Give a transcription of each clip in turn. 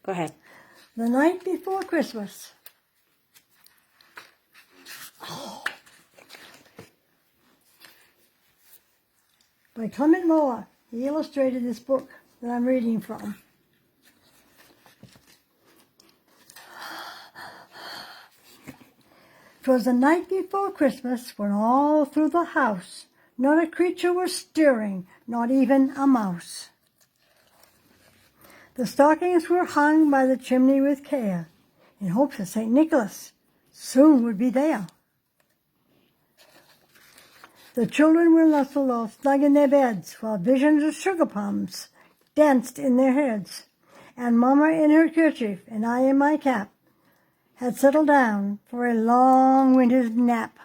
Go ahead. The night before Christmas. By Clement Moore. He illustrated this book that I'm reading from. "'Twas the night before Christmas when all through the house not a creature was stirring, not even a mouse. The stockings were hung by the chimney with care, in hopes that St. Nicholas soon would be there. The children were nestled all snug in their beds, while visions of sugar plums danced in their heads, and Mamma in her kerchief and I in my cap had settled down for a long winter's nap.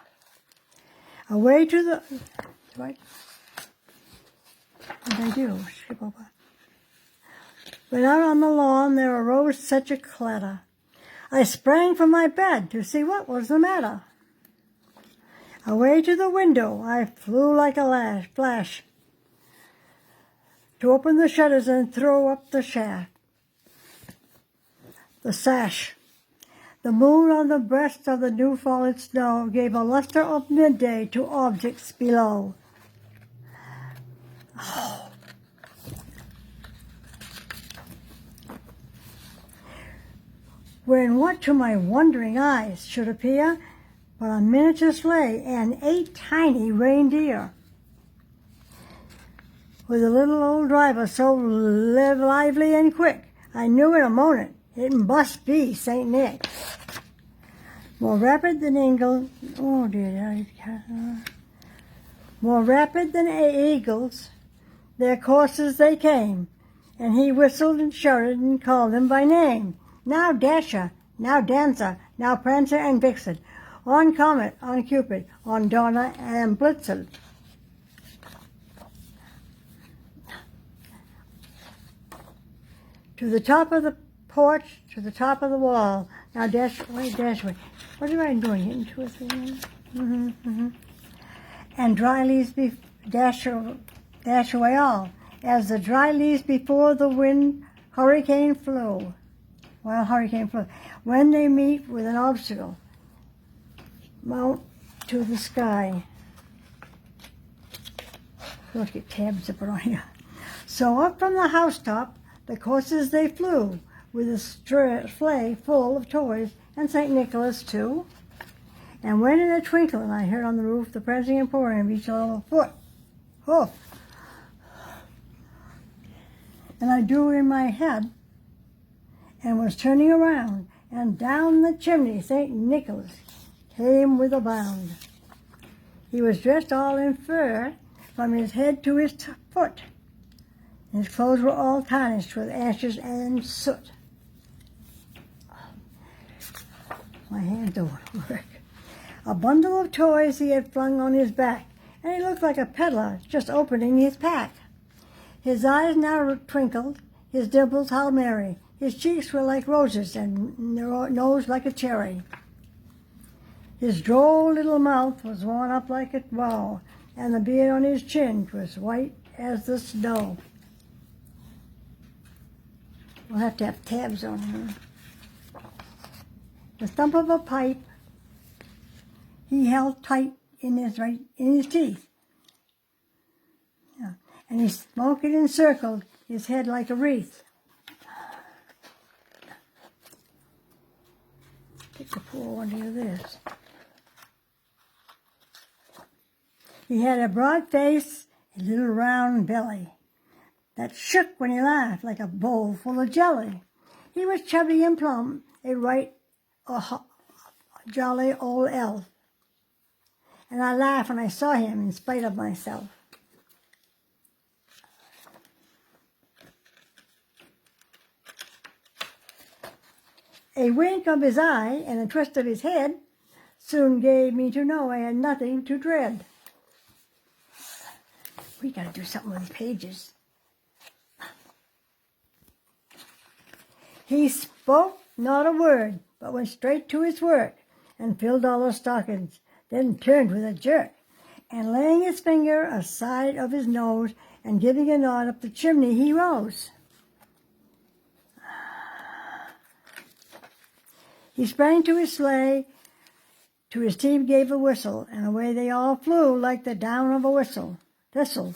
Away to the... What did I do? Skip over. When out on the lawn there arose such a clatter, I sprang from my bed to see what was the matter. Away to the window I flew like a flash, to open the shutters and throw up the sash. The moon on the breast of the new-fallen snow gave a luster of midday to objects below. Oh. When what to my wondering eyes should appear but a miniature sleigh and 8 tiny reindeer, with a little old driver so lively and quick, I knew in a moment it must be St. Nick. More rapid than eagles, their coursers they came, and he whistled and shouted and called them by name. Now Dasher, now Dancer, now Prancer and Vixen, on Comet, on Cupid, on Donner and Blitzen. To the top of the porch, to the top of the wall. Now dash away. What am I doing? Hitting 2 or 3? And dry leaves dash away all, as the dry leaves before the wind hurricane flew. When they meet with an obstacle, mount to the sky. Let's get tabs to put on here. So up from the housetop, the coursers they flew, with a sleigh full of toys, and St. Nicholas too. And when in a twinkling I heard on the roof the prancing and pouring of each little hoof. And I drew in my head, and was turning around, and down the chimney St. Nicholas came with a bound. He was dressed all in fur from his head to his foot. His clothes were all tarnished with ashes and soot. My hands don't work. A bundle of toys he had flung on his back, and he looked like a peddler just opening his pack. His eyes now twinkled, his dimples how merry. His cheeks were like roses, and nose like a cherry. His droll little mouth was worn up like a bow, and the beard on his chin was white as the snow. We'll have to have tabs on him. The stump of a pipe he held tight in his teeth. Yeah. And he smoked it encircled his head like a wreath. Take the poor one to this. He had a broad face, a little round belly that shook when he laughed like a bowl full of jelly. He was chubby and plump, a jolly old elf. And I laughed when I saw him in spite of myself. A wink of his eye and a twist of his head soon gave me to know I had nothing to dread. We got to do something with these pages. He spoke not a word, but went straight to his work and filled all the stockings, then turned with a jerk, and laying his finger aside of his nose and giving a nod up the chimney, he rose. He sprang to his sleigh, to his team gave a whistle, and away they all flew like the down of a thistle.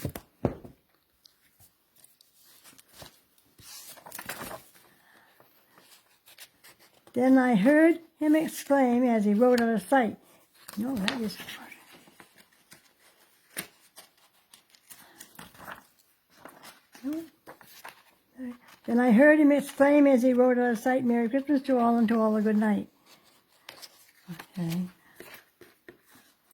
Then I heard him exclaim as he rode out of sight. No, that is... Then I heard him exclaim as he rode out of sight, Merry Christmas to all and to all a good night. Okay.